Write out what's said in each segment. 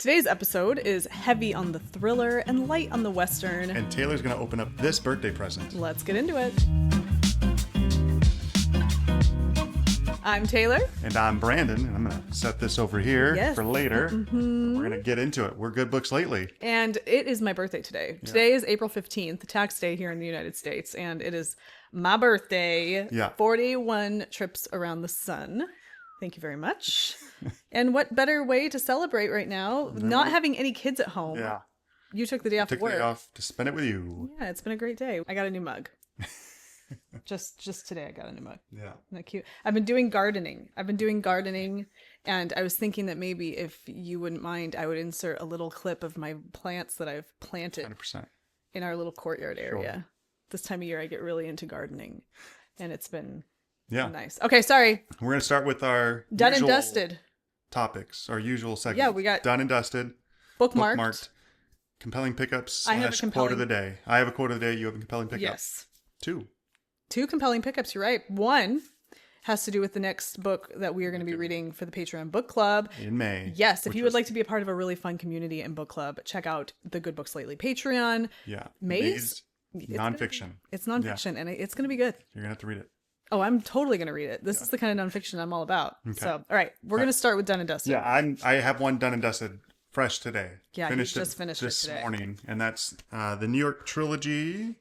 Today's episode is heavy on the thriller and light on the Western. And Taylor's going to open up this birthday present. Let's get into it. I'm Tayler. And I'm Branden. And I'm going to set this over here for later. Mm-hmm. We're going to get into it. We're good books lately. And it is my birthday today. Yeah. Today is April 15th, tax day here in the United States. And it is my birthday. Yeah. 41 trips around the sun. Thank you very much. And what better way to celebrate right now? Not having any kids at home. Yeah. You took the day off of work. Took the day off to spend it with you. Yeah, it's been a great day. I got a new mug. just today I got a new mug. Yeah. Isn't that cute? I've been doing gardening. And I was thinking that maybe if you wouldn't mind, I would insert a little clip of my plants that I've planted 100%. In our little courtyard area. Sure. This time of year I get really into gardening. And it's been nice. Okay, sorry. We're going to start with our done and dusted topics, our usual segment. Yeah, we got done and dusted, bookmarked, compelling pickups. I have a compelling quote of the day. I have a quote of the day. You have a compelling pickup. Yes. Two compelling pickups. You're right. One has to do with the next book that we are going to be reading for the Patreon book club in May. Yes, if you would like to be a part of a really fun community and book club, check out the Good Books Lately Patreon. Yeah, May's nonfiction. It's nonfiction, and it's going to be good. You're gonna have to read it. Oh, I'm totally going to read it. This is the kind of nonfiction I'm all about. Okay. So, all right, we're going to start with Done and Dusted. Yeah, I have one done and dusted fresh today. Yeah, finished it this today. morning, and that's the New York Trilogy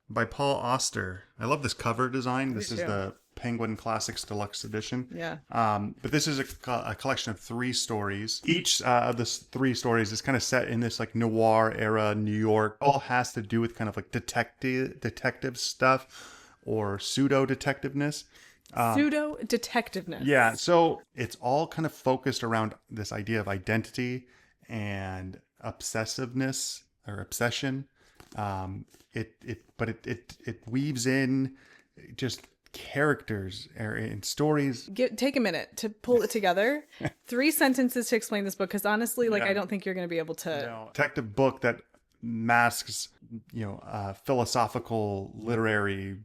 by Paul Auster. I love this cover design. This is the Penguin Classics Deluxe Edition. Yeah. But this is a collection of 3 stories. Each of the 3 stories is kind of set in this like noir era New York. All has to do with kind of like detective stuff. Or pseudo-detectiveness. Pseudo-detectiveness. Yeah, so it's all kind of focused around this idea of identity and obsessiveness or obsession. It weaves in just characters and stories. Take a minute to pull it together. 3 sentences to explain this book, because honestly, I don't think you're going to be able to. No. Detective book that masks, philosophical, literary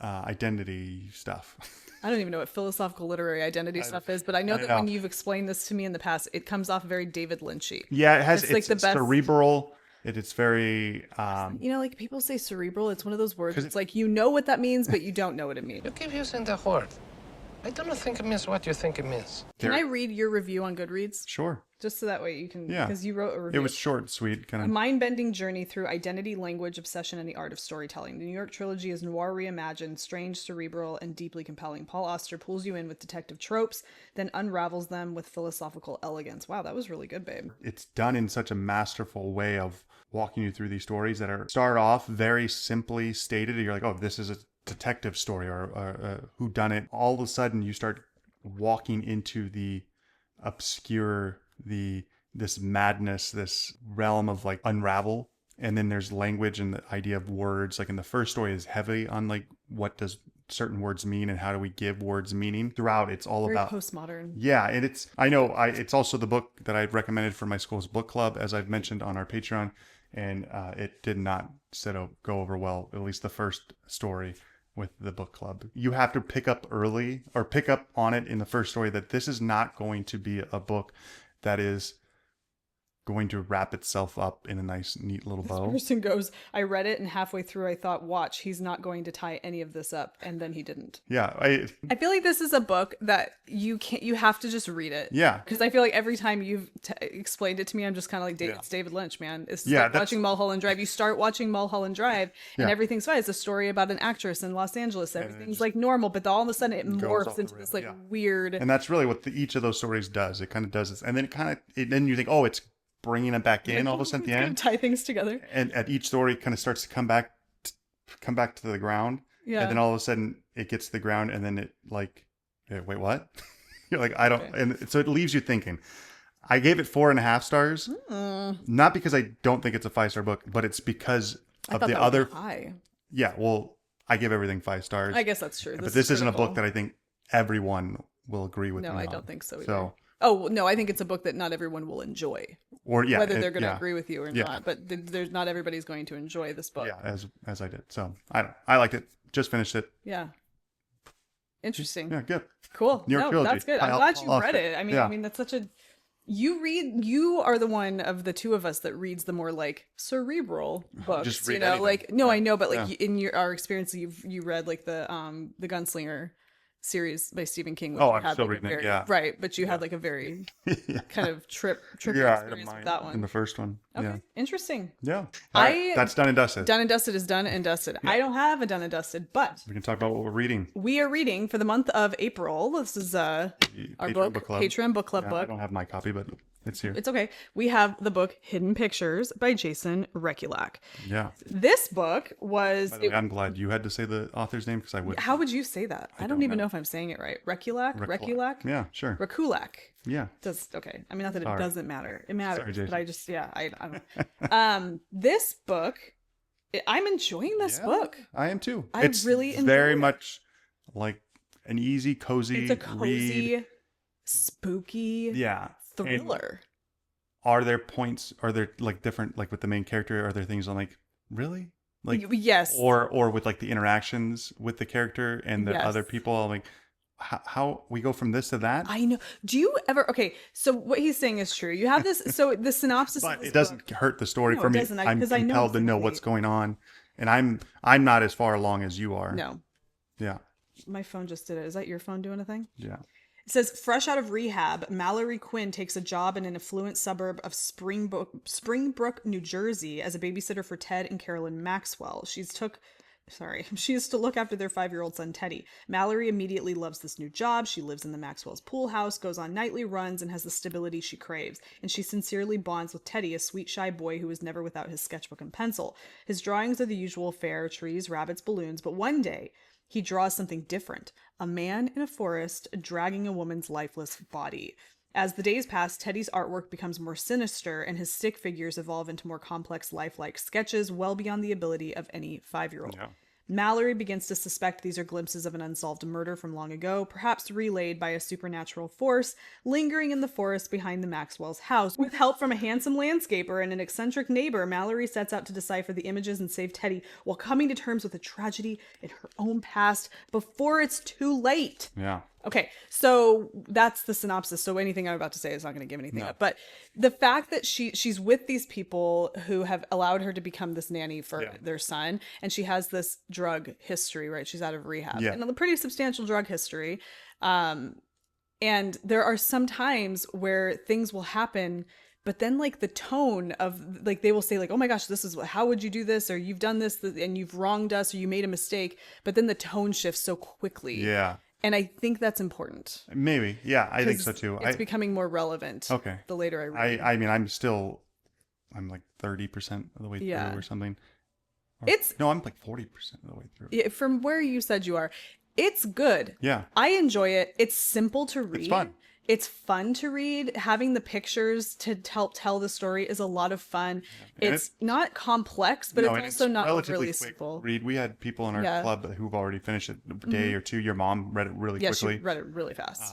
identity stuff. I don't even know what philosophical literary identity stuff is, but I know that when you've explained this to me in the past, it comes off very David Lynchy. Yeah, it's like the best cerebral. It's very like people say cerebral. It's one of those words. It's like you know what that means, but you don't know what it means. You keep using the word. I don't think it means what you think it means. Can I read your review on Goodreads? Sure. Just so that way you can, because you wrote a review. It was short and sweet. A mind-bending journey through identity, language, obsession, and the art of storytelling. The New York Trilogy is noir reimagined, strange, cerebral, and deeply compelling. Paul Auster pulls you in with detective tropes, then unravels them with philosophical elegance. Wow, that was really good, babe. It's done in such a masterful way of walking you through these stories that start off very simply stated. You're like, oh, this is a detective story or who done it. All of a sudden, you start walking into the obscure, this madness, this realm of like unravel. And then there's language and the idea of words. Like in the first story is heavy on like what does certain words mean and how do we give words meaning. Throughout, it's all very about postmodern. Yeah, and it's also the book that I've recommended for my school's book club, as I've mentioned on our Patreon, and it did not go over well. At least the first story with the book club. You have to pick up early or pick up on it in the first story that this is not going to be a book that is going to wrap itself up in a nice, neat little bow. This person goes, I read it and halfway through I thought, watch, he's not going to tie any of this up. And then he didn't. Yeah. I feel like this is a book that you have to just read it. Yeah. Because I feel like every time you've explained it to me, I'm just kind of like, it's David Lynch, man. It's like watching Mulholland Drive. You start watching Mulholland Drive and everything's fine. It's a story about an actress in Los Angeles. Everything's like normal, but all of a sudden it morphs into this weird. And that's really what each of those stories does. It kind of does this. And then then you think, oh, it's bringing it back in all of a sudden at the end. Tie things together. And at each story kind of starts to come back to the ground. Yeah. And then all of a sudden it gets to the ground and then it like, wait, what? You're like, I don't. Okay. And so it leaves you thinking. I gave it 4.5 stars. Not because I don't think it's a 5-star book, but it's because of the other. High. Yeah. Well, I give everything 5 stars. I guess that's true. But this isn't a book that I think everyone will agree with me on. No, I don't think so either. Oh, no, I think it's a book that not everyone will enjoy. Or whether they're going to agree with you or not. But there's not everybody's going to enjoy this book. Yeah, as I did. So I liked it. Just finished it. Yeah. Interesting. Yeah, good. Cool. New York Trilogy. That's good. I'm glad you read it. I mean, that's such a You are the one of the two of us that reads the more like cerebral books. Just read you know, anything. like no, Yeah. I know, but like Yeah. in our experience, you read like the Gunslinger series by Stephen King. Which Oh, you I'm had, still like, reading it. Yeah. right. But you had like a very Yeah. kind of trippy Yeah, I had experience mine with that one. in the first one. Okay, Yeah. interesting. Yeah. All right, that's done and dusted. Done and dusted is done and dusted. I don't have a done and dusted, but We can talk about what we're reading. we are reading for the month of April. This is our Patreon book club. Patreon book club Yeah, book. I don't have my copy, but it's here. It's okay. We have the book Hidden Pictures by Jason Rekulak. Yeah. This book was... By the way, I'm glad you had to say the author's name because I would. How would you say that? I don't even know if I'm saying it right. Rekulak? Rekulak? Yeah, sure. Rekulak. Yeah. Okay. I mean, not that Sorry. it doesn't matter. It matters. Sorry, Jason. But I just, I don't. This book, I'm enjoying this book. I am too. I It's really enjoy very it. much like an easy, cozy, It's a cozy, read. spooky Yeah. thriller. Are there points? Are there like different, like with the main character? Are there things I'm like, really? Like, yes. or with like the interactions with the character and the Yes. other people? I'm like, how we go from this to that? I know. Do you ever? Okay, so what he's saying is true. You have this. So the synopsis. But of this it doesn't book, hurt the story No, for it me. doesn't. I'm 'Cause I know compelled it's to know gonna what's be- going on, and I'm not as far along as you are. No, Yeah. my phone just did it. Is that your phone doing a thing? Yeah. It says, fresh out of rehab, Mallory Quinn takes a job in an affluent suburb of Springbrook, New Jersey, as a babysitter for Ted and Carolyn Maxwell. She is to look after their 5-year-old son, Teddy. Mallory immediately loves this new job. She lives in the Maxwell's pool house, goes on nightly runs, and has the stability she craves. And she sincerely bonds with Teddy, a sweet, shy boy who is never without his sketchbook and pencil. His drawings are the usual fare: trees, rabbits, balloons. But one day, he draws something different: a man in a forest dragging a woman's lifeless body. As the days pass, Teddy's artwork becomes more sinister, and his stick figures evolve into more complex, lifelike sketches well beyond the ability of any 5-year-old. Yeah. Mallory begins to suspect these are glimpses of an unsolved murder from long ago, perhaps relayed by a supernatural force lingering in the forest behind the Maxwell's house. With help from a handsome landscaper and an eccentric neighbor, Mallory sets out to decipher the images and save Teddy while coming to terms with a tragedy in her own past before it's too late. Yeah. Okay, so that's the synopsis. So anything I'm about to say is not going to give anything up. But the fact that she's with these people who have allowed her to become this nanny for their son, and she has this drug history, right? She's out of rehab, and a pretty substantial drug history. And there are some times where things will happen, but then like the tone of like, they will say like, oh my gosh, this is how would you do this? Or you've done this and you've wronged us, or you made a mistake. But then the tone shifts so quickly. Yeah. And I think that's important. Maybe. Yeah, I think so too. It's becoming more relevant. Okay. The later I read. I mean, I'm like 30% of the way through or something. I'm like 40% of the way through. From where you said you are, it's good. Yeah. I enjoy it. It's simple to read. It's fun. It's fun to read. Having the pictures to help tell the story is a lot of fun. Yeah. It's not complex, but it's also not relatively really quick simple. read. We had people in our club who've already finished it a day or two. Your mom read it really quickly. Yeah, she read it really fast.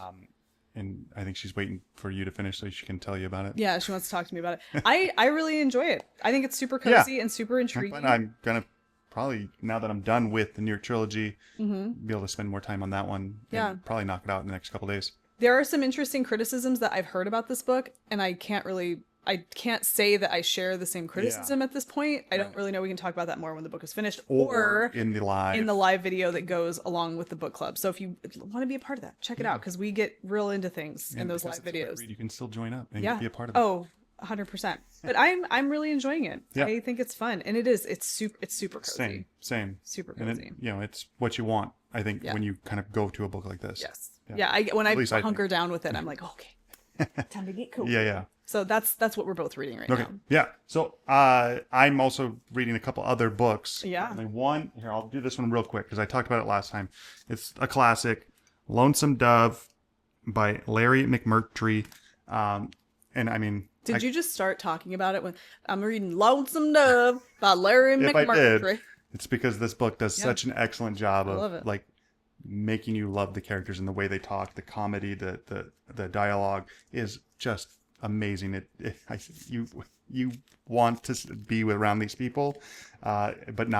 And I think she's waiting for you to finish so she can tell you about it. Yeah, she wants to talk to me about it. I really enjoy it. I think it's super cozy and super intriguing. I'm gonna probably, now that I'm done with the New York Trilogy, be able to spend more time on that one. And probably knock it out in the next couple days. There are some interesting criticisms that I've heard about this book, and I can't say that I share the same criticism at this point. I don't really know. We can talk about that more when the book is finished, or in the live video that goes along with the book club. So if you want to be a part of that, check it out, because we get real into things in those live videos. You can still join up and be a part of it. Oh, 100%. But I'm really enjoying it. Yeah. I think it's fun, and it's super cozy. Same. Super cozy. And it's what you want, I think, when you kind of go to a book like this. Yes. Yeah. When I I hunker down with it, I'm like, okay, time to get cool. Yeah. So that's what we're both reading right now. Yeah. So I'm also reading a couple other books. Yeah. And one here, I'll do this one real quick because I talked about it last time. It's a classic, Lonesome Dove by Larry McMurtry. And I mean, did you just start talking about it when I'm reading Lonesome Dove by Larry if I McMurtry? did, it's because this book does such an excellent job love of it. like making you love the characters and the way they talk, the comedy, the dialogue is just amazing. You want to be around these people, but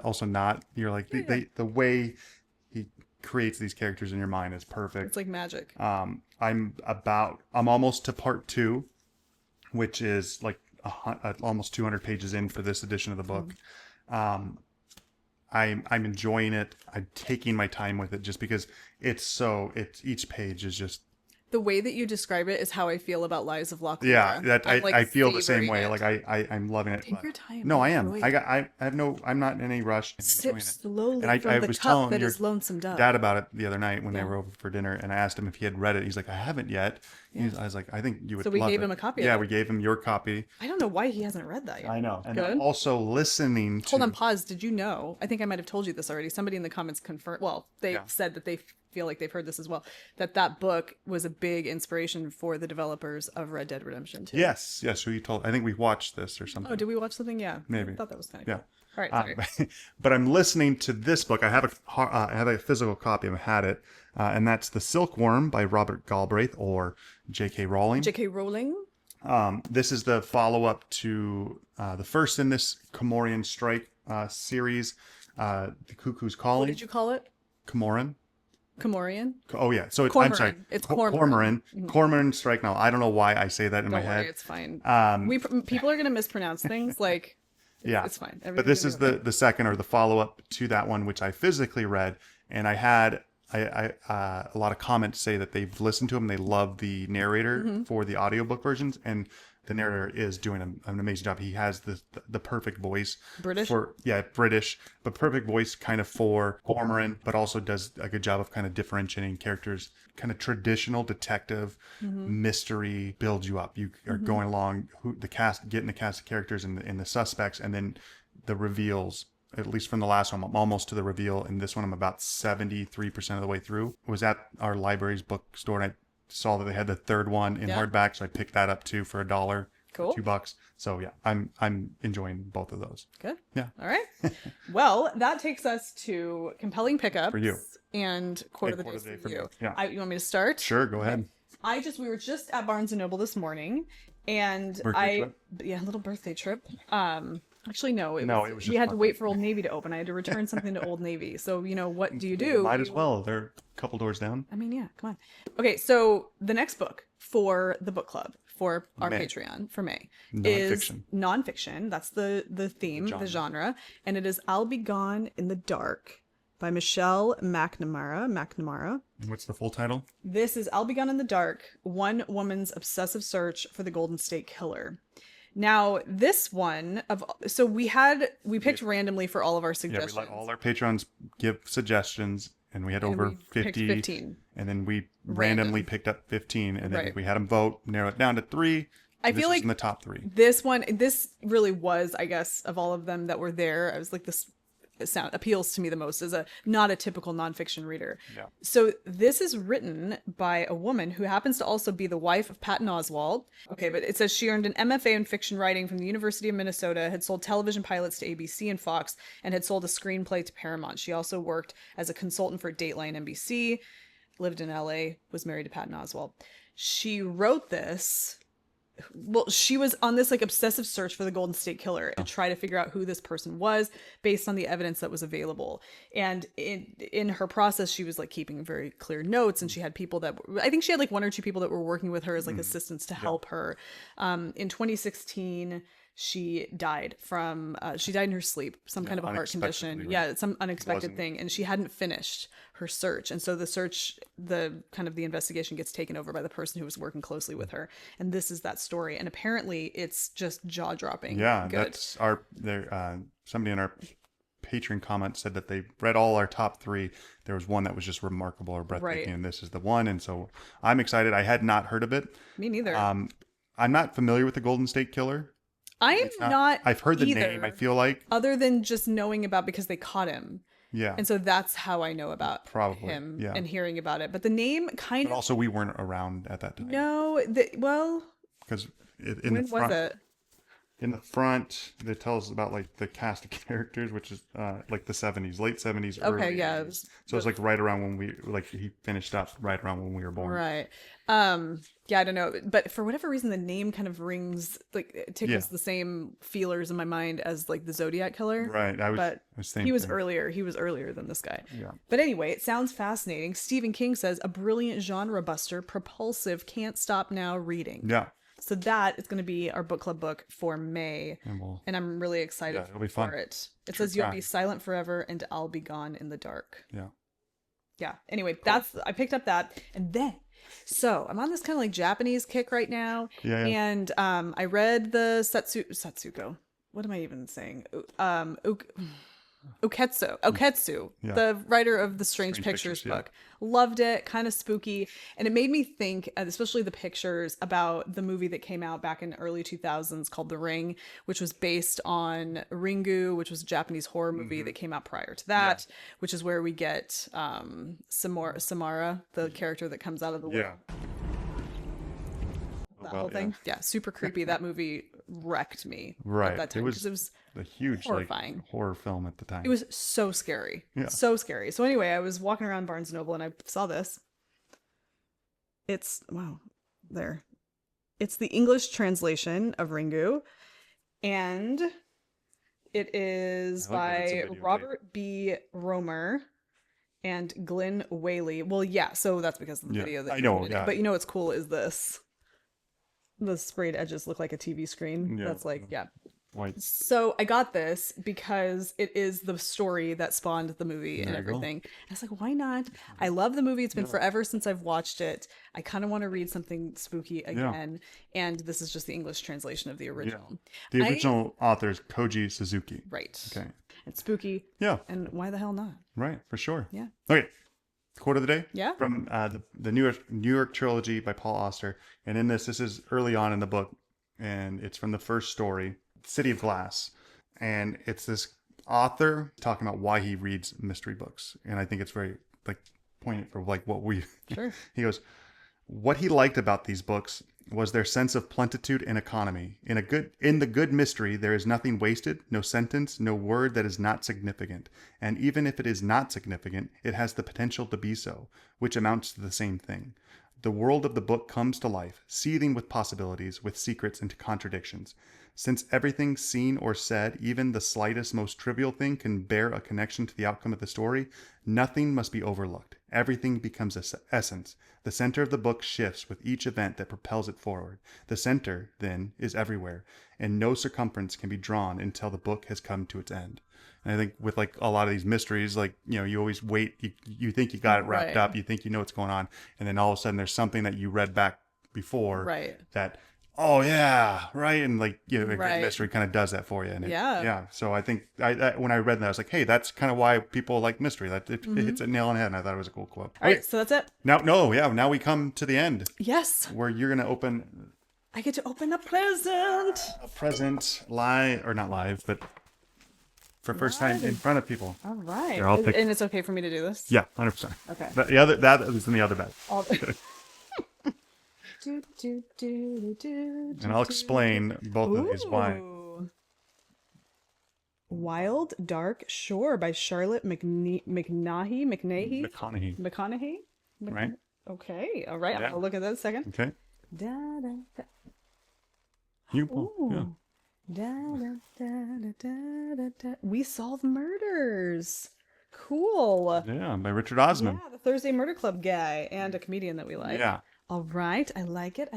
also not. You're like the way he creates these characters in your mind is perfect. It's like magic. I I'm almost to part 2, which is like almost 200 pages in for this edition of the book. I'm enjoying it. I'm taking my time with it just because each page is just. The way that you describe it is how I feel about Lives of Loch Lomond. Yeah, that I feel the same way. It. Like I'm loving it. Take your time. No, I am. I'm not in any rush. Sip slowly and from the cup that is lonesome dove. Dad about it the other night when they were over for dinner, and I asked him if he had read it. He's like, I haven't yet. Yeah. I was like, I think you would. So we gave him a copy. Yeah, we gave him your copy. I don't know why he hasn't read that yet. I know. And I'm also listening to. Hold on, pause. Did you know? I think I might have told you this already. Somebody in the comments confirmed. Well, they said that they feel like they've heard this as well. That book was a big inspiration for the developers of Red Dead Redemption 2. Yes. Who you told? I think we watched this or something. Oh, did we watch something? Yeah. Maybe. I thought that was kind of cool. All right, sorry. But I'm listening to this book. I have a physical copy. I've had it, and that's The Silkworm by Robert Galbraith or J.K. Rowling. J.K. Rowling. This is the follow-up to the first in this Comorian Strike series, The Cuckoo's Calling. What did you call it? Comorian. Oh yeah. So I'm sorry. It's Cormoran. Cormoran. Mm-hmm. Cormoran Strike. Now I don't know why I say that in my head. It's fine. People are gonna mispronounce things like. Yeah, it's fine. But this is the second or the follow-up to that one, which I physically read, and I had a lot of comments say that they've listened to him. They love the narrator for the audiobook versions, and the narrator is doing an amazing job. He has the perfect voice. British? British, but perfect voice kind of for Cormoran, but also does a good job of kind of differentiating characters. Kind of traditional detective mystery builds you up. You are going along getting the cast of characters and the suspects, and then the reveals. At least from the last one, I'm almost to the reveal. And this one, I'm about 73% of the way through. I was at our library's bookstore, and I saw that they had the third one in hardback, so I picked that up too for $1. Cool. $2. So yeah, I'm enjoying both of those. Good. Yeah. All right. Well, that takes us to compelling pickups for you and quote of the day for you. Yeah. You want me to start? Sure. Go ahead. We were just at Barnes and Noble this morning, and little birthday trip. Actually, no. It was we had to wait for Old Navy to open. I had to return something to Old Navy. So, what do you do? Might as well. They're a couple doors down. I mean, yeah, come on. Okay, so the next book for the book club for our Patreon for May is nonfiction. That's the theme, the genre. And it is I'll Be Gone in the Dark by Michelle McNamara. And what's the full title? This is I'll Be Gone in the Dark, One Woman's Obsessive Search for the Golden State Killer. Now, this one we picked randomly for all of our suggestions. Yeah, we let all our patrons give suggestions, and we had over 50. And then we randomly picked up 15, and then we had them vote, narrow it down to 3. I feel like in the top 3. This really was, I guess, of all of them that were there. I was like, this sound appeals to me the most as not a typical nonfiction reader. Yeah. So this is written by a woman who happens to also be the wife of Patton Oswalt. Okay, but it says she earned an MFA in fiction writing from the University of Minnesota, had sold television pilots to ABC and Fox, and had sold a screenplay to Paramount. She also worked as a consultant for Dateline NBC, lived in LA, was married to Patton Oswalt. She wrote this. Well, she was on this obsessive search for the Golden State Killer to try to figure out who this person was based on the evidence that was available. And in her process, she was keeping very clear notes, and she had people I think she had 1 or 2 people that were working with her as assistants to help her. In 2016, she died in her sleep, some kind of a heart condition. Right? Yeah, some unexpected thing. And she hadn't finished her search. And so the investigation gets taken over by the person who was working closely with her. And this is that story. And apparently it's just jaw dropping. Yeah. Good. That's somebody in our Patreon comment said that they read all our top 3. There was one that was just remarkable or breathtaking. Right. And this is the one. And so I'm excited. I had not heard of it. Me neither. I'm not familiar with the Golden State Killer. I am not. I've heard the name, I feel like. Other than just knowing about because they caught him. Yeah. And so that's how I know about him and hearing about it. But the name kind of. But also, we weren't around at that time. No. Because in when the front, was it? In the front, it tells about like the cast of characters, which is like the 70s, late 70s, Okay, early yeah. 80s. So it's like right around when he finished up right around when we were born. Right. Yeah, I don't know. But for whatever reason, the name kind of rings, like, it tickles the same feelers in my mind as like the Zodiac Killer. Right. I was thinking. He was earlier. He was earlier than this guy. Yeah. But anyway, it sounds fascinating. Stephen King says, a brilliant genre buster, propulsive, can't stop now reading. Yeah. So that is going to be our book club book for May. And I'm really excited it'll be fun. for it. It says you'll be silent forever and I'll be gone in the dark. Yeah. Yeah. Anyway, I picked up that. And then, so I'm on this kind of like Japanese kick right now. Yeah. And I read the Satsuko. What am I even saying? Oketsu, the writer of the Strange Pictures book. Loved it, kind of spooky. And it made me think, especially the pictures, about the movie that came out back in early 2000s called The Ring, which was based on Ringu, which was a Japanese horror movie that came out prior to that, which is where we get Samara, the character that comes out of the well. That whole thing. Yeah, super creepy. That movie wrecked me at that time because it was a huge horrifying horror film at the time. It was so scary. So scary. So anyway, I was walking around Barnes & Noble and I saw this. It's It's the English translation of Ringu, and it is by Robert B. Romer and Glenn Whaley. Well, yeah, so that's because of the video that I know. Yeah. But you know what's cool is this. The sprayed edges look like a TV screen. That's like, White. So I got this because it is the story that spawned the movie and everything. I was like, why not? I love the movie. It's been forever since I've watched it. I kind of want to read something spooky again. And this is just the English translation of the original. The original author is Koji Suzuki. Right. Okay. It's spooky. Yeah. And why the hell not? Right. For sure. Yeah. Okay. Quote of the day? Yeah. From the New York Trilogy by Paul Auster. And in this is early on in the book. And it's from the first story, City of Glass. And it's this author talking about why he reads mystery books. And I think it's very like poignant for like what we... Sure. He goes, what he liked about these books was their sense of plenitude and economy. In the good mystery, there is nothing wasted, no sentence, no word that is not significant. And even if it is not significant, it has the potential to be so, which amounts to the same thing. The world of the book comes to life, seething with possibilities, with secrets and contradictions. Since everything seen or said, even the slightest, most trivial thing, can bear a connection to the outcome of the story, nothing must be overlooked. Everything becomes essence. The center of the book shifts with each event that propels it forward. The center, then, is everywhere, and no circumference can be drawn until the book has come to its end. And I think with like a lot of these mysteries, like, you know, you always wait, you think you got it wrapped up, you think you know what's going on, and then all of a sudden there's something that you read back before that, oh yeah, right, and like, you know, mystery kind of does that for you. And so I think when I read that, I was like, hey, that's kind of why people like mystery. That it hits a nail on the head, and I thought it was a cool quote. All right, so that's it. Now we come to the end. Yes. Where you're gonna open. I get to open a present. A present, live or not live, but for first time in front of people. All right. Here, I'll pick. And it's okay for me to do this? Yeah, 100%. Okay. That is in the other bag. And I'll explain both of these why. Wild Dark Shore by Charlotte McConaughey. Right. Okay. All right. I'll look at that in a second. Okay. Da, da, da. You pull. Yeah. Da, da, da, da, da, da. We Solve Murders. Cool. Yeah, by Richard Osman. Yeah, the Thursday Murder Club guy and a comedian that we like. Yeah. All right. I like it.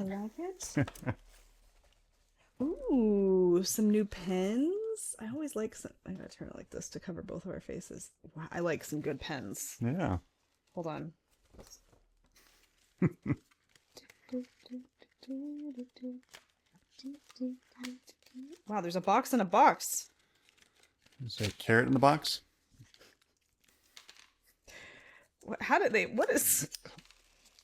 Ooh, some new pens. I always like some. I gotta turn it like this to cover both of our faces. Wow, I like some good pens. Yeah. Hold on. Wow, there's a box in a box. Is there a carrot in the box?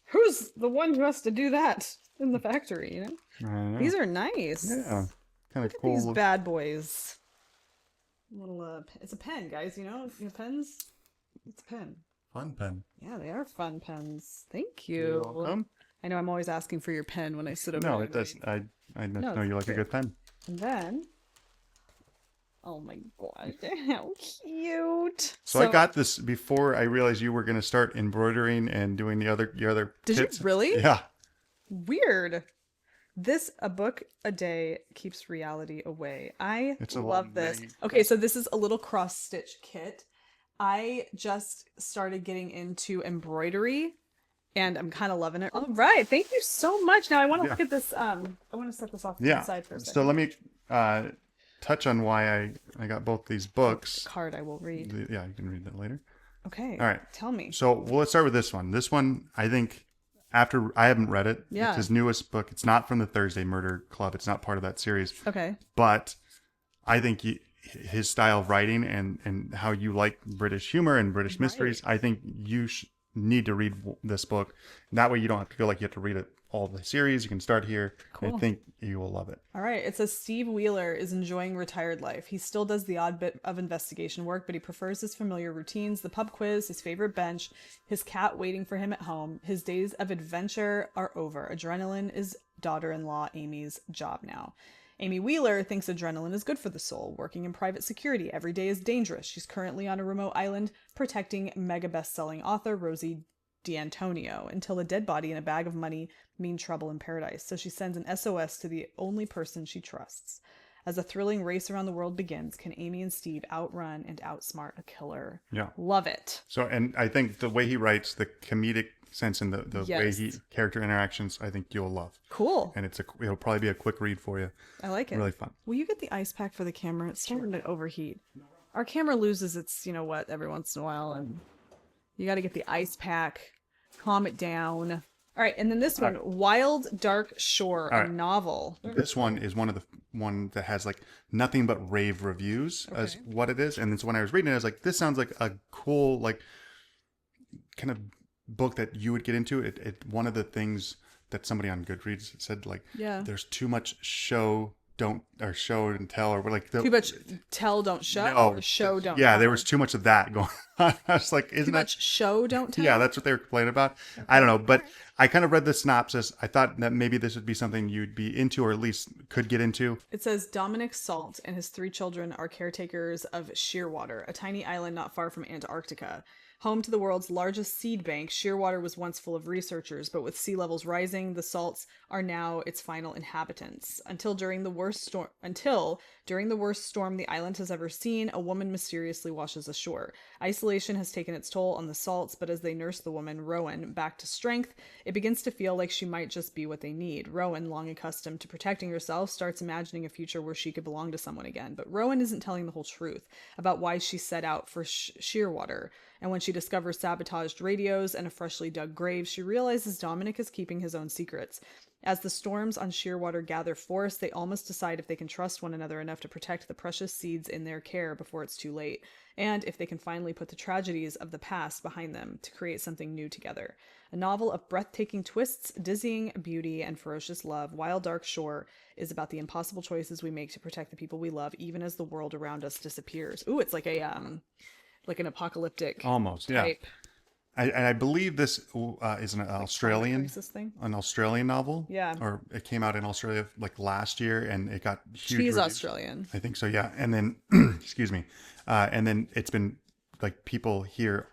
Who's the one who has to do that in the factory, you know? These are nice. Yeah. Kind of cool. These bad boys. It's a pen, guys, you know pens? It's a pen. Fun pen. Yeah, they are fun pens. Thank you. You're welcome. I know I'm always asking for your pen when I sit over No, there. it does. I know it's you like a good pen. And then, oh my god, how cute! So I got this before I realized you were going to start embroidering and doing your other Did kits. you really? Yeah. Weird. A book a day keeps reality away. I love this. Okay, so this is a little cross stitch kit. I just started getting into embroidery and I'm kind of loving it. All right, thank you so much. Now I want to look at this. I want to set this off to the side for a second. So let me touch on why I got both these books. The card I will read. Yeah, you can read that later. Okay. All right. Tell me. So let's start with this one. This one, I think, after I haven't read it. Yeah. It's his newest book. It's not from the Thursday Murder Club. It's not part of that series. Okay. But I think his style of writing and how you like British humor and British mysteries, I think you need to read this book. That way you don't have to feel like you have to read it all the series. You can start here. Cool. I think you will love it. All right. It says Steve Wheeler is enjoying retired life. He still does the odd bit of investigation work, but he prefers his familiar routines, the pub quiz, his favorite bench, his cat waiting for him at home. His days of adventure are over. Adrenaline is daughter-in-law Amy's job now. Amy Wheeler thinks adrenaline is good for the soul. Working in private security every day is dangerous. She's currently on a remote island protecting mega best-selling author Rosie D'Antonio until a dead body and a bag of money mean trouble in paradise. So she sends an SOS to the only person she trusts. As a thrilling race around the world begins, can Amy and Steve outrun and outsmart a killer? Yeah. Love it. So, and I think the way he writes, the comedic sense and the way character interactions, I think you'll love. Cool. And it'll probably be a quick read for you. I like it. Really fun. Will you get the ice pack for the camera? It's starting to overheat. Our camera loses its, every once in a while, and you got to get the ice pack, calm it down. All right, and then this one, Wild Dark Shore, a novel. This one is one that has like nothing but rave reviews as what it is. And so when I was reading it, I was like, this sounds like a cool, like kind of book that you would get into. One of the things that somebody on Goodreads said, like, there's too much show and tell, or like too much tell don't show, or show don't tell. tell. There was too much of that going on. I was like, isn't too much show don't tell? Yeah, that's what they were complaining about. I don't know, but I kind of read the synopsis. I thought that maybe this would be something you'd be into, or at least could get into. It says Dominic Salt and his 3 children are caretakers of Shearwater, a tiny island not far from Antarctica. Home to the world's largest seed bank, Shearwater was once full of researchers, but with sea levels rising, the salts are now its final inhabitants. Until during the worst storm the island has ever seen, a woman mysteriously washes ashore. Isolation has taken its toll on the salts, but as they nurse the woman, Rowan, back to strength, it begins to feel like she might just be what they need. Rowan, long accustomed to protecting herself, starts imagining a future where she could belong to someone again. But Rowan isn't telling the whole truth about why she set out for Shearwater. And when she discovers sabotaged radios and a freshly dug grave, she realizes Dominic is keeping his own secrets. As the storms on Shearwater gather force, they almost decide if they can trust one another enough to protect the precious seeds in their care before it's too late, and if they can finally put the tragedies of the past behind them to create something new together. A novel of breathtaking twists, dizzying beauty, and ferocious love, Wild Dark Shore is about the impossible choices we make to protect the people we love, even as the world around us disappears. Ooh, it's like like an apocalyptic almost type. I believe this is an Australian novel. Yeah. Or it came out in Australia like last year, and it got huge She's reviews. Australian. I think so, yeah. And then, excuse me. And then it's been like people here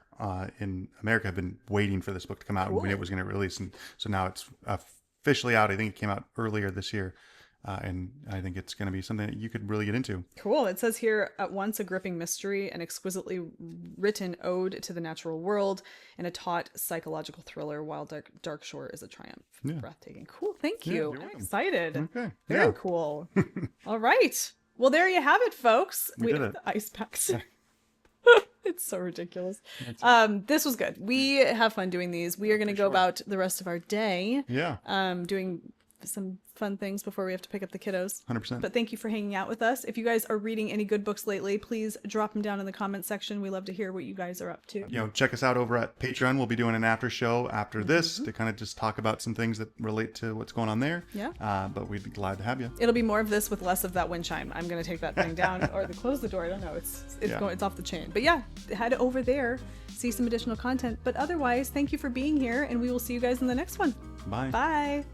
in America have been waiting for this book to come out when it was going to release. And so now it's officially out. I think it came out earlier this year. And I think it's going to be something that you could really get into. Cool. It says here, at once a gripping mystery, an exquisitely written ode to the natural world, and a taut psychological thriller, Wild Dark Shore is a triumph. Yeah. Breathtaking. Cool. Thank you. I'm excited. Okay. Very cool. All right. Well, there you have it, folks. We did the ice packs. It's so ridiculous. This was good. We have fun doing these. We are going to go about the rest of our day. Yeah. Doing some fun things before we have to pick up the kiddos. 100%. But thank you for hanging out with us. If you guys are reading any good books lately, please drop them down in the comment section. We love to hear what you guys are up to. Check us out over at Patreon. We'll be doing an after show after this to kind of just talk about some things that relate to what's going on there. Yeah. But we'd be glad to have you. It'll be more of this with less of that wind chime. I'm going to take that thing down or close the door. I don't know. It's off the chain. But yeah, head over there, see some additional content. But otherwise, thank you for being here, and we will see you guys in the next one. Bye. Bye.